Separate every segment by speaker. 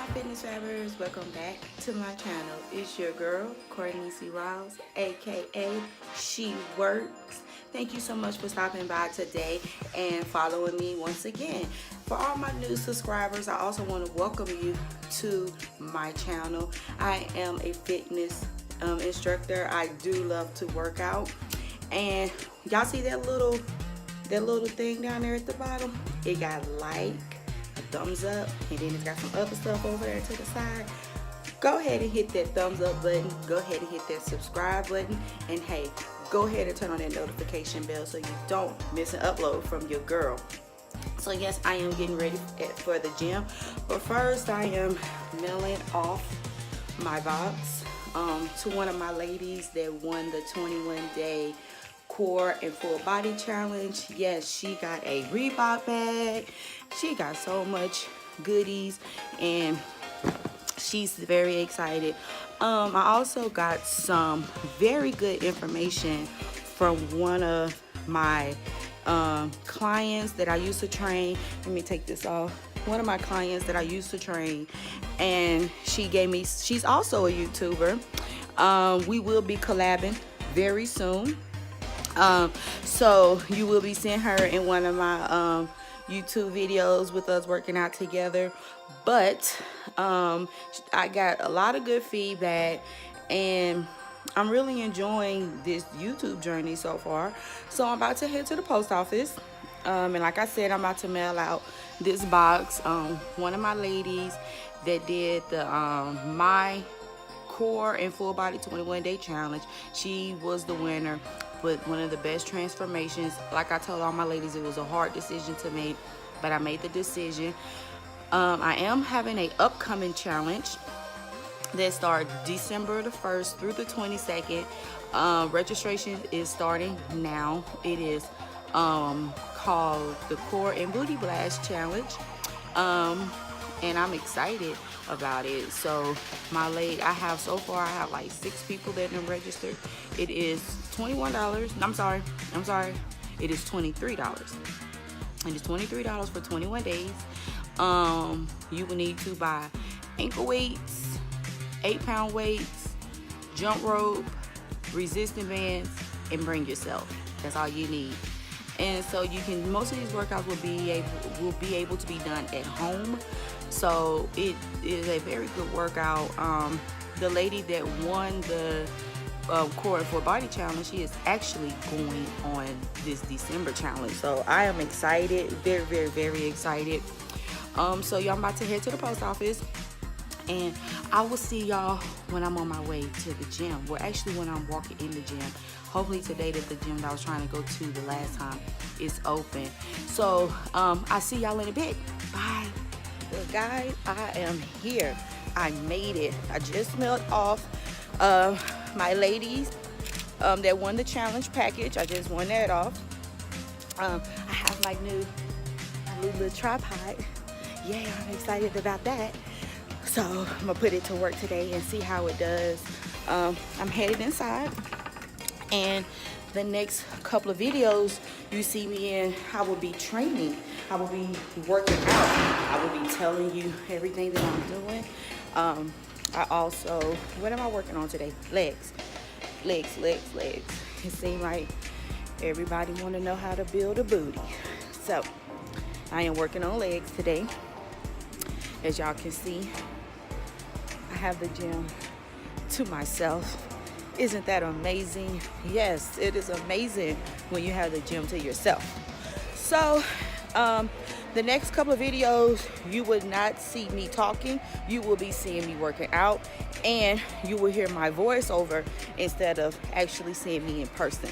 Speaker 1: My Fitness Fabbers, welcome back to my channel. It's your girl, Courtney C. Riles, aka She Works. Thank you so much for stopping by today and following me once again. For all my new subscribers, I also want to welcome you to my channel. I am a fitness instructor. I do love to work out. And y'all see that little thing down there at the bottom? It got like, a thumbs up, and then it's got some other stuff over there to the side. Go ahead and hit that thumbs up button. Go ahead and hit that subscribe button. And hey, go ahead and turn on that notification bell so you don't miss an upload from your girl. So yes, I am getting ready for the gym. But first, I am mailing off my box to one of my ladies that won the 21-day core and full body challenge. Yes, she got a Reebok bag. She got so much goodies and she's very excited. I also got some very good information from one of my clients that I used to train. Let me take this off. One of my clients that I used to train, and she's also a YouTuber. We will be collabing very soon. So you will be seeing her in one of my YouTube videos with us working out together. But I got a lot of good feedback and I'm really enjoying this YouTube journey so far. So I'm about to head to the post office, and like I said, I'm about to mail out this box. One of my ladies that did the my core and full body 21-day challenge, she was the winner with one of the best transformations. Like I told all my ladies, it was a hard decision to make, but I made the decision. I am having a upcoming challenge that starts December the 1st through the 22nd. Registration is starting now. It is called the Core and Booty Blast Challenge, and I'm excited about it. So I have like 6 people that have registered. It is $21. I'm sorry. It is $23. It is $23 for 21 days. You will need to buy ankle weights, 8-pound weights, jump rope, resistance bands, and bring yourself. That's all you need. And so most of these workouts will be able to be done at home. So it is a very good workout. The lady that won the core and full body challenge, she is actually going on this December challenge. So I am excited, very, very, very excited. So y'all, I'm about to head to the post office, and I will see y'all when I'm on my way to the gym. Well, actually when I'm walking in the gym. Hopefully today that the gym that I was trying to go to the last time is open. So I'll see y'all in a bit. Bye. Well, guys, I am here. I made it. I just mailed off my ladies that won the challenge package. I just won that off. I have my new little tripod. Yeah, I'm excited about that. So I'm gonna put it to work today and see how it does. I'm headed inside, and the next couple of videos you see me in, I will be training. I will be working out. I will be telling you everything that I'm doing. I also, what am I working on today? Legs. It seems like everybody want to know how to build a booty. So I am working on legs today. As y'all can see, I have the gym to myself. Isn't that amazing? Yes, it is amazing when you have the gym to yourself. So the next couple of videos, you would not see me talking. You will be seeing me working out, and you will hear my voiceover instead of actually seeing me in person.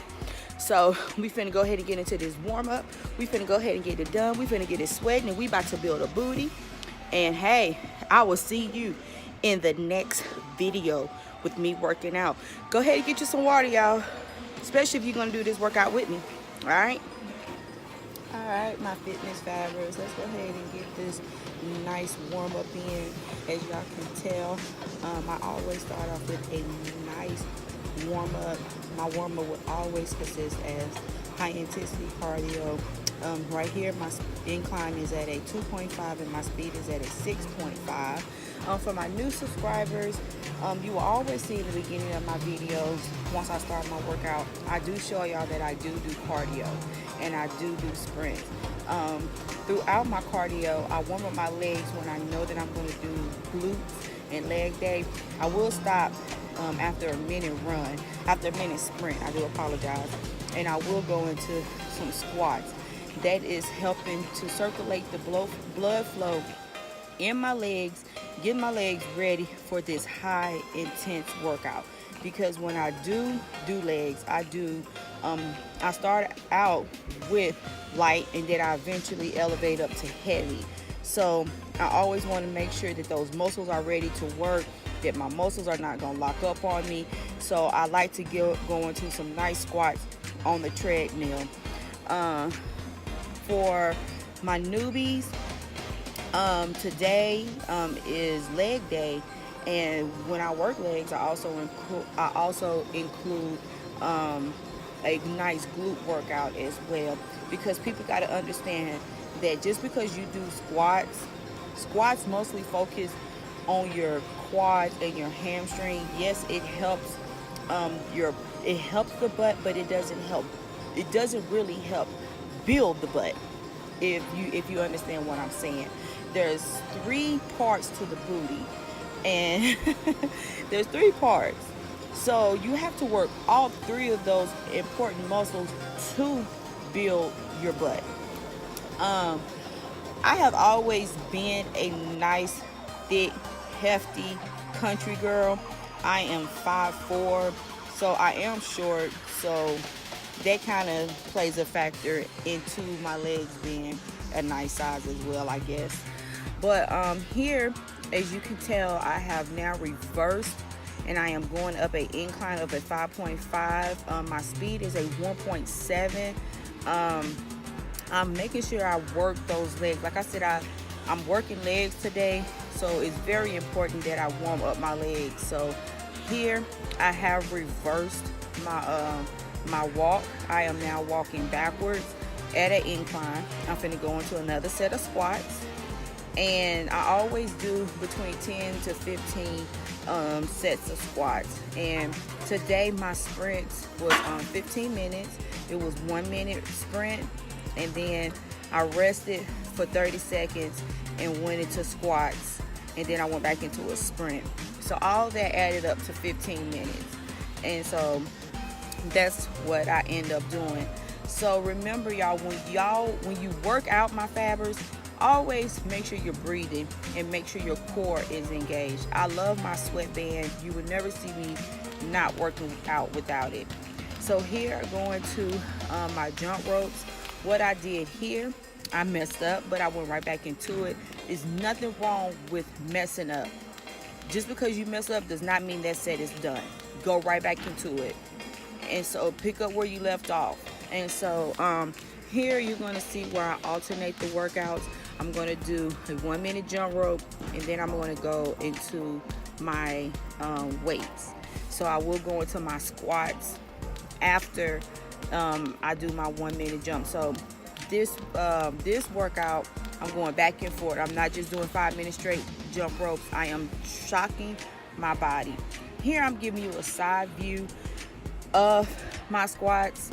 Speaker 1: So we finna go ahead and get into this warm up. We finna go ahead and get it done. We finna get it sweating, and we about to build a booty. And hey, I will see you in the next video with me working out. Go ahead and get you some water, y'all, especially if you're gonna do this workout with me. All right, my fitness fabbers, let's go ahead and get this nice warm up in. As y'all can tell, I always start off with a nice warm up. My warm up would always consist as high intensity cardio. Right here, my incline is at a 2.5 and my speed is at a 6.5. For my new subscribers, you will always see in the beginning of my videos, once I start my workout, I do show y'all that I do cardio and I do sprints. Throughout my cardio, I warm up my legs when I know that I'm going to do glutes and leg day. I will stop after a minute run, after a minute sprint, I do apologize, and I will go into some squats. That is helping to circulate the blood flow in my legs, get my legs ready for this high intense workout. Because when I do legs, I start out with light and then I eventually elevate up to heavy. So I always want to make sure that those muscles are ready to work, that my muscles are not going to lock up on me. So I like to go into some nice squats on the treadmill. For my newbies, today is leg day, and when I work legs, I also include a nice glute workout as well, because people got to understand that just because you do squats mostly focus on your quads and your hamstring. Yes, it helps the butt, but it doesn't really help build the butt, if you understand what I'm saying. There's 3 parts to the booty, and there's 3 parts. So you have to work all 3 of those important muscles to build your butt. I have always been a nice, thick, hefty country girl. I am 5'4", so I am short, so that kind of plays a factor into my legs being a nice size as well, I guess. But here, as you can tell, I have now reversed, and I am going up an incline of a 5.5. My speed is a 1.7. I'm making sure I work those legs. Like I said, I'm working legs today, so it's very important that I warm up my legs. So here I have reversed my walk. I am now walking backwards at an incline. I'm finna go into another set of squats, and I always do between 10 to 15 sets of squats. And today my sprints was 15 minutes. It was 1 minute sprint, and then I rested for 30 seconds and went into squats, and then I went back into a sprint. So all that added up to 15 minutes, and so that's what I end up doing. So remember, y'all, when you work out, my fabbers, always make sure you're breathing and make sure your core is engaged. I love my sweatband. You would never see me not working out without it. So here, going to my jump ropes. What I did here, I messed up, but I went right back into it. There's nothing wrong with messing up. Just because you mess up does not mean that set is done. Go right back into it. And so pick up where you left off. And so here you're going to see where I alternate the workouts. I'm going to do a 1 minute jump rope, and then I'm going to go into my weights. So I will go into my squats after I do my 1 minute jump. So this workout, I'm going back and forth. I'm not just doing 5 minutes straight jump ropes. I am shocking my body. Here I'm giving you a side view of my squats.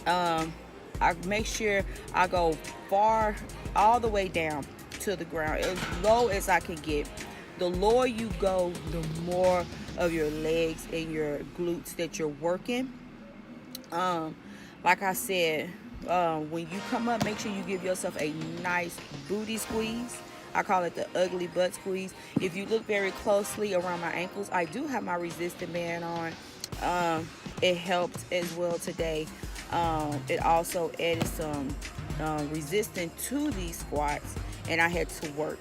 Speaker 1: I make sure I go far, all the way down to the ground, as low as I can get. The lower you go, the more of your legs and your glutes that you're working. Like I said, when you come up, make sure you give yourself a nice booty squeeze. I call it the ugly butt squeeze. If you look very closely around my ankles, I do have my resistant band on. It helped as well today. It also added some resistance to these squats, and I had to work.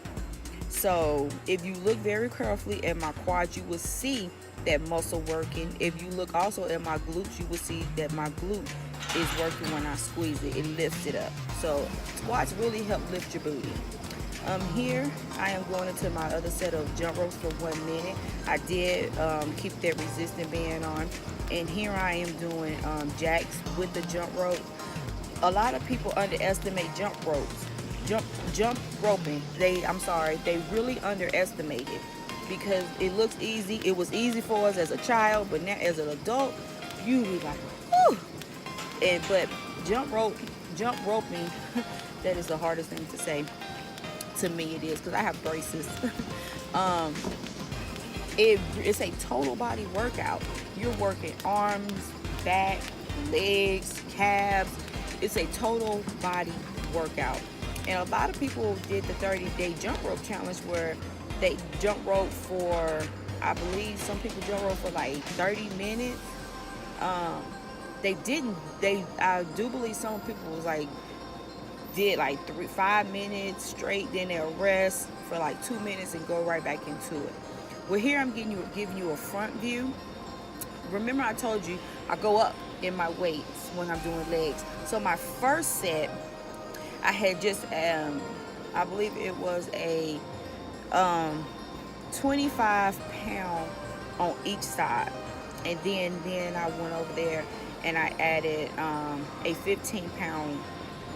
Speaker 1: So if you look very carefully at my quads, you will see that muscle working. If you look also at my glutes, you will see that my glute is working when I squeeze it. It lifts it up. So squats really help lift your booty. Here I am going into my other set of jump ropes for 1 minute. I did keep that resistant band on, and here I am doing jacks with the jump rope. A lot of people underestimate jump ropes. jump roping, they really underestimated, because it looks easy. It was easy for us as a child, but now as an adult, you be like, whew. But jump roping, that is the hardest thing to say. To me, it is, because I have braces. um, it's a total body workout. You're working arms, back, legs, calves. It's a total body workout. And a lot of people did the 30-day jump rope challenge, where they jump rope for, I believe some people jump rope for like 30 minutes. They didn't. I do believe some people was like did like 5 minutes straight, then they'll rest for like 2 minutes and go right back into it. Well, here I'm giving you a front view. Remember I told you I go up in my weights when I'm doing legs. So my first set, I had just I believe it was a 25-pound on each side, and then I went over there and I added a 15-pound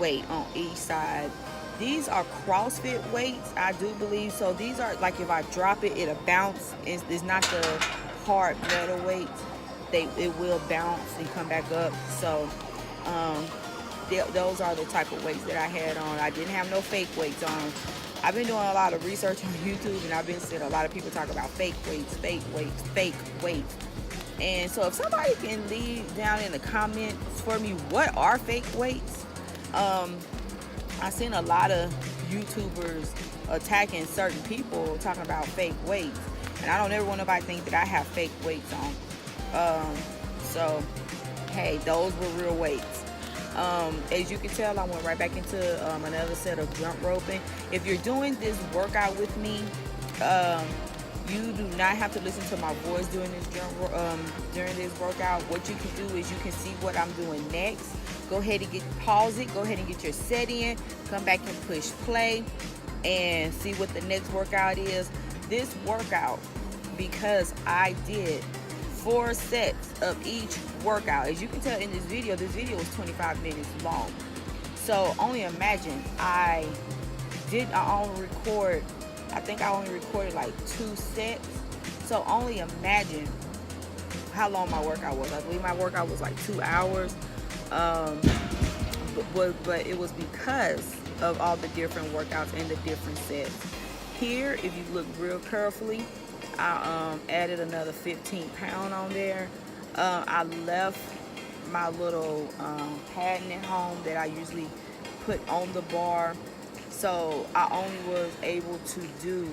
Speaker 1: weight on each side. These are CrossFit weights, I do believe. So these are like, if I drop it, it'll bounce. It's not the hard metal weights. It will bounce and come back up. So those are the type of weights that I had on. I didn't have no fake weights on. I've been doing a lot of research on YouTube, and I've been seeing a lot of people talk about fake weights, fake weights, fake weights. And so if somebody can leave down in the comments for me, what are fake weights? I've seen a lot of YouTubers attacking certain people talking about fake weights, and I don't ever want nobody to think that I have fake weights on. So hey, those were real weights. As you can tell, I went right back into another set of jump roping. If you're doing this workout with me, you do not have to listen to my voice during this workout. What you can do is you can see what I'm doing next. Go ahead and pause it. Go ahead and get your set in. Come back and push play and see what the next workout is. This workout, because I did 4 sets of each workout. As you can tell in this video is 25 minutes long. So only imagine, I think I only recorded like 2 sets. So only imagine how long my workout was. I believe my workout was like 2 hours. But it was because of all the different workouts and the different sets. Here, if you look real carefully, I added another 15-pound on there. I left my little padding at home that I usually put on the bar, so I only was able to do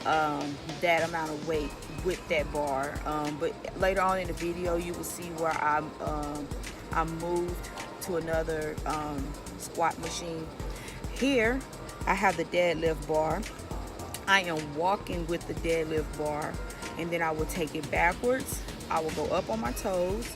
Speaker 1: that amount of weight with that bar. But later on in the video, you will see where I moved to another squat machine. Here, I have the deadlift bar. I am walking with the deadlift bar, and then I will take it backwards. I will go up on my toes,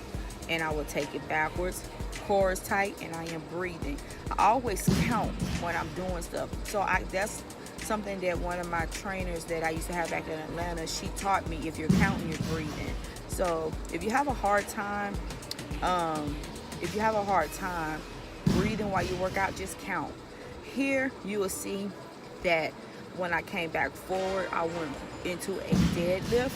Speaker 1: and I will take it backwards. Core is tight, and I am breathing. I always count when I'm doing stuff. So that's something that one of my trainers that I used to have back in Atlanta, she taught me. If you're counting, you're breathing. So if you have a hard time, breathing while you work out, just count. Here you will see that when I came back forward, I went into a deadlift.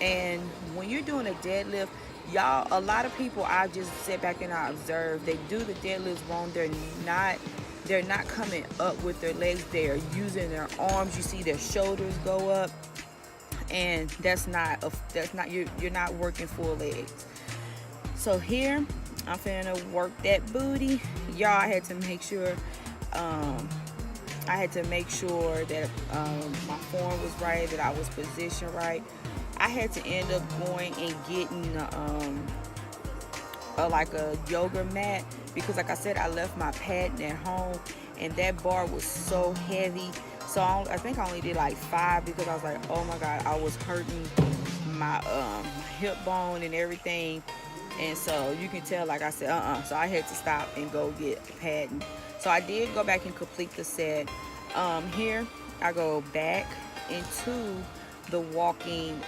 Speaker 1: And when you're doing a deadlift, y'all, a lot of people, I just sit back and I observe, they do the deadlifts wrong. They're not coming up with their legs. They're using their arms. You see their shoulders go up, and you're not working full legs. So here I'm finna work that booty. Y'all, I had to make sure that my form was right, that I was positioned right. I had to end up going and getting like a yoga mat, because like I said, I left my padding at home, and that bar was so heavy. So I think I only did like 5, because I was like, oh my God, I was hurting my hip bone and everything. And so you can tell, like I said, so I had to stop and go get padding. So I did go back and complete the set. Here I go back into the walking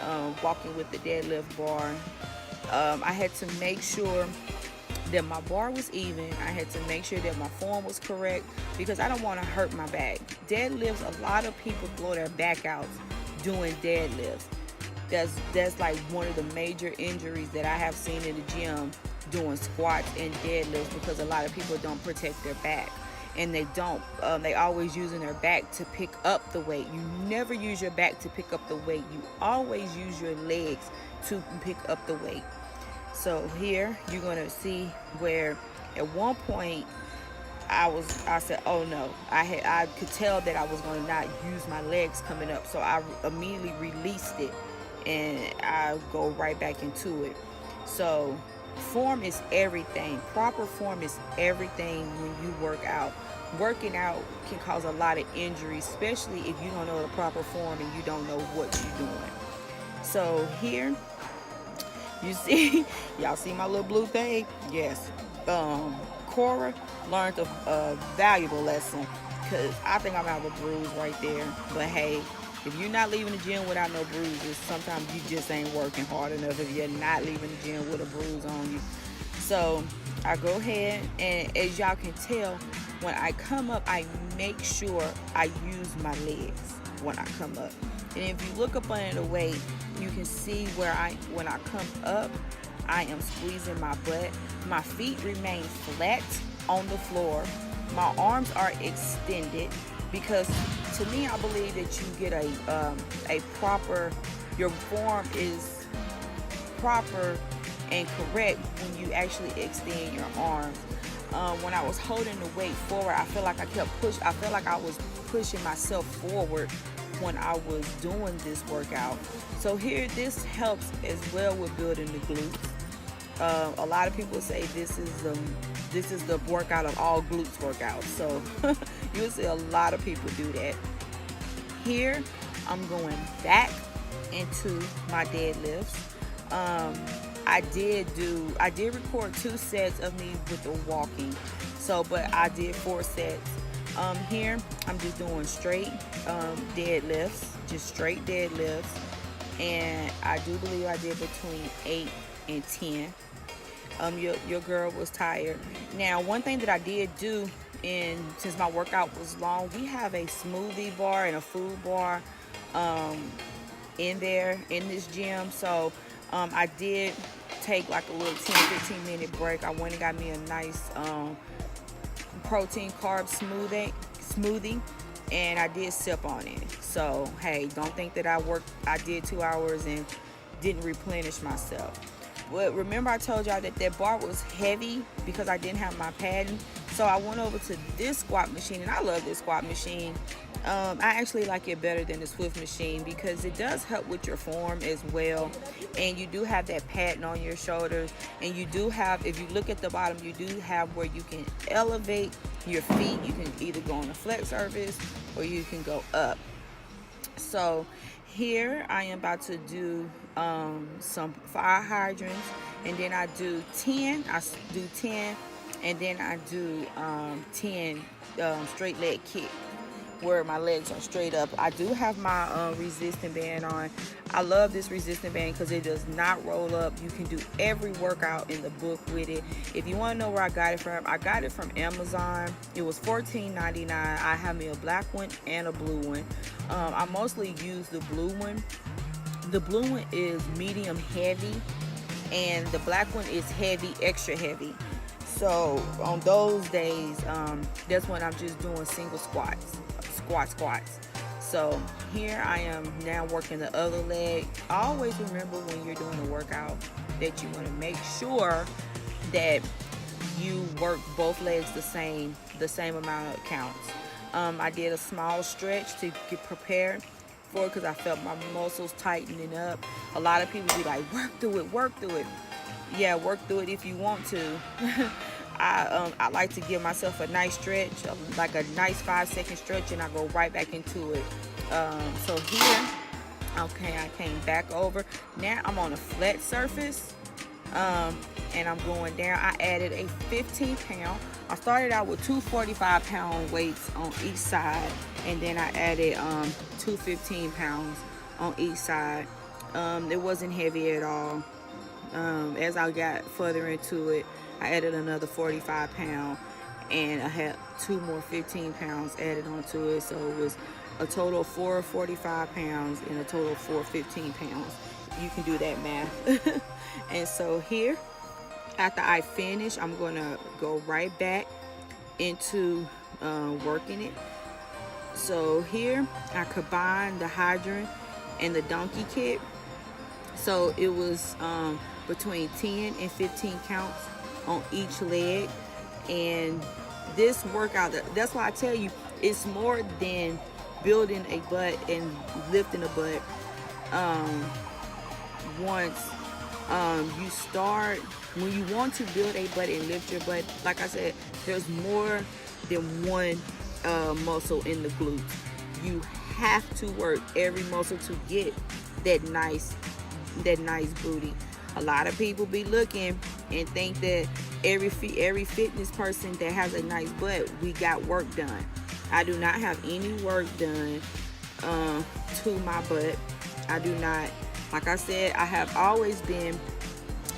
Speaker 1: with the deadlift bar. I had to make sure
Speaker 2: that my bar was even. I had to make sure that my form was correct because I don't want to hurt my back. Deadlifts, a lot of people blow their back out doing deadlifts. That's like one of the major injuries that I have seen in the gym doing squats and deadlifts, because a lot of people don't protect their back, and they don't. They always using their back to pick up the weight. You never use your back to pick up the weight. You always use your legs to pick up the weight. So here you're gonna see where at one point I said, oh no, I could tell that I was gonna not use my legs coming up, so I immediately released it and I go right back into it. So form is everything. Proper form is everything when you work out. Working out can cause a lot of injuries, especially if you don't know the proper form and you don't know what you're doing. So here you see, y'all see my little blue thing? Yes. Cora learned a valuable lesson, because I think I'm out of a bruise right there. But hey, if you're not leaving the gym without no bruises, sometimes you just ain't working hard enough if you're not leaving the gym with a bruise on you. So I go ahead, and as y'all can tell, when I come up, I make sure I use my legs when I come up. And if you look up under the weight, you can see where when I come up, I am squeezing my butt. My feet remain flat on the floor. My arms are extended, because to me, I believe that you get a proper, your form is proper and correct when you actually extend your arms. When I was holding the weight forward, I feel like I felt like I was pushing myself forward when I was doing this workout. So here, this helps as well with building the glutes. A lot of people say this is the workout of all glutes workouts. So you'll see a lot of people do that. Here, I'm going back into my deadlifts. I did record 2 sets of me with the walking. So, but I did 4 sets. Here, I'm just doing straight deadlifts, just straight deadlifts. And I do believe I did between 8 and 10. Your girl was tired. Now, one thing that I did do, since my workout was long, we have a smoothie bar and a food bar in this gym. So I did take like a little 10-15 minute break. I went and got me a nice protein carb smoothie, and I did sip on it. So hey, don't think that I did 2 hours and didn't replenish myself. But remember, I told y'all that bar was heavy because I didn't have my padding. So I went over to this squat machine, and I love this squat machine. I actually like it better than the Swift machine because it does help with your form as well. And you do have that padding on your shoulders. And you do have, if you look at the bottom, you do have where you can elevate your feet. You can either go on a flex surface or you can go up. So here I am about to do some fire hydrants, and then I do 10. I do 10, and then I do 10 straight leg kick, where my legs are straight up. I do have my resistant band on. I love this resistant band because it does not roll up. You can do every workout in the book with it. If you want to know where I got it from, I got it from Amazon. It was $14.99. I have me a black one and a blue one. I mostly use the blue one. The blue one is medium heavy, and the black one is heavy, extra heavy. So on those days, that's when I'm just doing single squats. So here I am now working the other leg. Always remember when you're doing a workout that you want to make sure that you work both legs the same amount of counts. I did a small stretch to get prepared for it because I felt my muscles tightening up. A lot of people be like, work through it. Yeah, work through it if you want to. I like to give myself a nice stretch, like a nice 5-second stretch, and I go right back into it. So here, okay, I came back over. Now I'm on a flat surface, and I'm going down. I added a 15-pound. I started out with 2 45-pound weights on each side, and then I added 2 15-pounds on each side. It wasn't heavy at all. As I got further into it, I added another 45 pounds, and I had 2 more 15 pounds added onto it. So it was a total of 45 pounds and a total of 15 pounds. You can do that math. And so here, after I finish, I'm going to go right back into working it. So here, I combined the hydrant and the donkey kit. So it was between 10 and 15 counts on each leg. And this workout, that's why I tell you, it's more than building a butt and lifting a butt. Once you start, when you want to build a butt and lift your butt, like I said, there's more than one muscle in the glutes. You have to work every muscle to get that nice booty. A lot of people be looking and think that every fitness person that has a nice butt, we got work done. I do not have any work done to my butt. I do not. Like I said, I have always been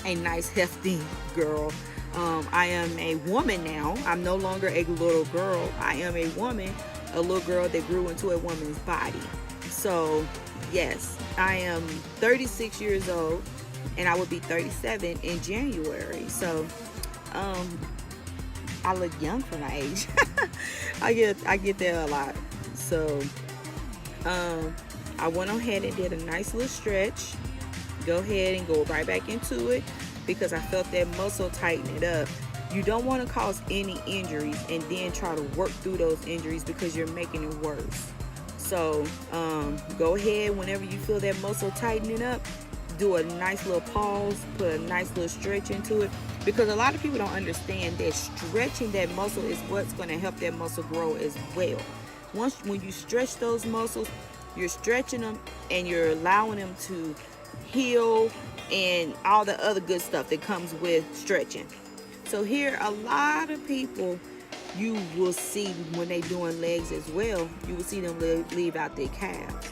Speaker 2: a nice, hefty girl. I am a woman now. I'm no longer a little girl. I am a woman, a little girl that grew into a woman's body. So, yes, I am 36 years old, and I will be 37 in January. So, I look young for my age. I get there a lot. So, I went ahead and did a nice little stretch. Go ahead and go right back into it because I felt that muscle tighten it up. You don't want to cause any injuries and then try to work through those injuries because you're making it worse. So go ahead whenever you feel that muscle tightening up, do a nice little pause, put a nice little stretch into it, because a lot of people don't understand that stretching that muscle is what's going to help that muscle grow as well. When you stretch those muscles, you're stretching them and you're allowing them to heal and all the other good stuff that comes with stretching. So here, a lot of people, you will see when they doing legs as well, you will see them leave out their calves.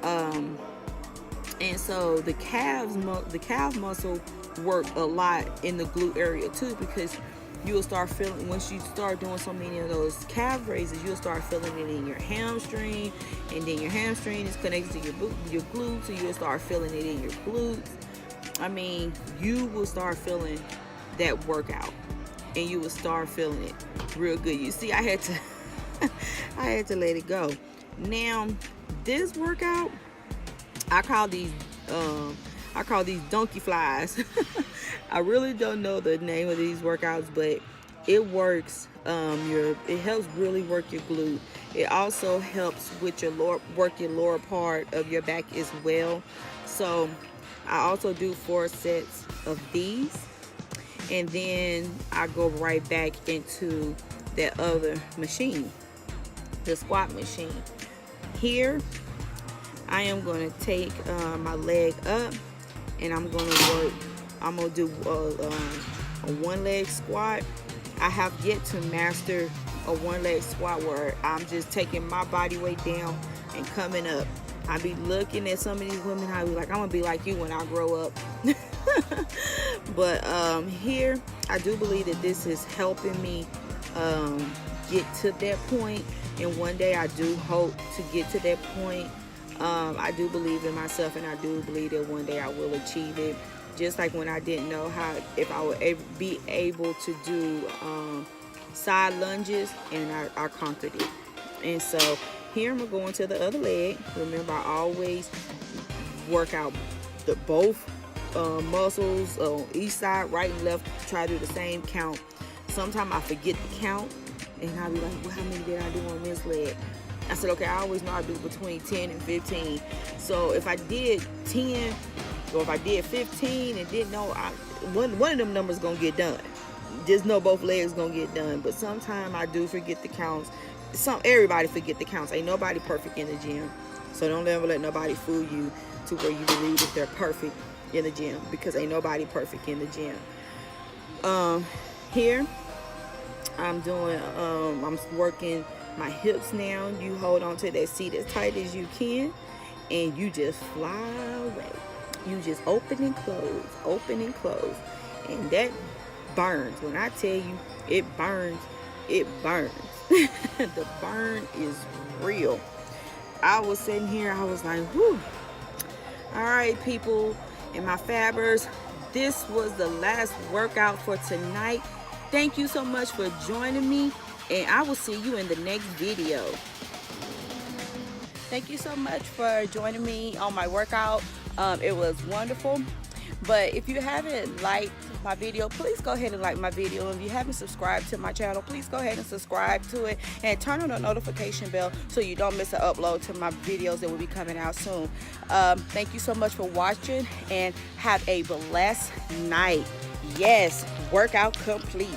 Speaker 2: And so the calf muscle work a lot in the glute area too, because you will start feeling, once you start doing so many of those calf raises, you'll start feeling it in your hamstring, and then your hamstring is connected to your glutes, so you'll start feeling it in your glutes. I mean, you will start feeling that workout, and you will start feeling it real good. You see, I had to let it go. Now, this workout, I call these donkey flies. I really don't know the name of these workouts, but it works. It helps really work your glute. It also helps with your lower part of your back as well. So I also do 4 sets of these, and then I go right back into that other machine, the squat machine. Here I am going to take my leg up, and I'm going to do a 1-leg squat. I have yet to master a 1-leg squat where I'm just taking my body weight down and coming up. I be looking at some of these women, I be like, I'm going to be like you when I grow up. But here, I do believe that this is helping me get to that point. And one day I do hope to get to that point. I do believe in myself, and I do believe that one day I will achieve it. Just like when I didn't know if I would be able to do side lunges, and I conquered it. And so here I'm going to the other leg. Remember, I always work out both muscles on each side, right and left. Try to do the same count. Sometimes I forget the count, and I'll be like, well, how many did I do on this leg? I said, okay, I always know I do between 10 and 15. So if I did 10, or if I did 15 and didn't know, one of them numbers going to get done. Just know both legs going to get done. But sometimes I do forget the counts. Everybody forget the counts. Ain't nobody perfect in the gym. So don't ever let nobody fool you to where you believe that they're perfect in the gym, because ain't nobody perfect in the gym. Here, I'm working my hips now. You hold on to that seat as tight as you can, and you just fly away. You just open and close, and that burns. When I tell you it burns, it burns. The burn is real. I was sitting here, I was like, whew. All right, people and my fabbers, this was the last workout for tonight. Thank you so much for joining me, and I will see you in the next video. Thank you so much for joining me on my workout. It was wonderful. But if you haven't liked my video, please go ahead and like my video. If you haven't subscribed to my channel, please go ahead and subscribe to it and turn on the notification bell so you don't miss an upload to my videos that will be coming out soon. Thank you so much for watching, and have a blessed night. Yes, workout complete.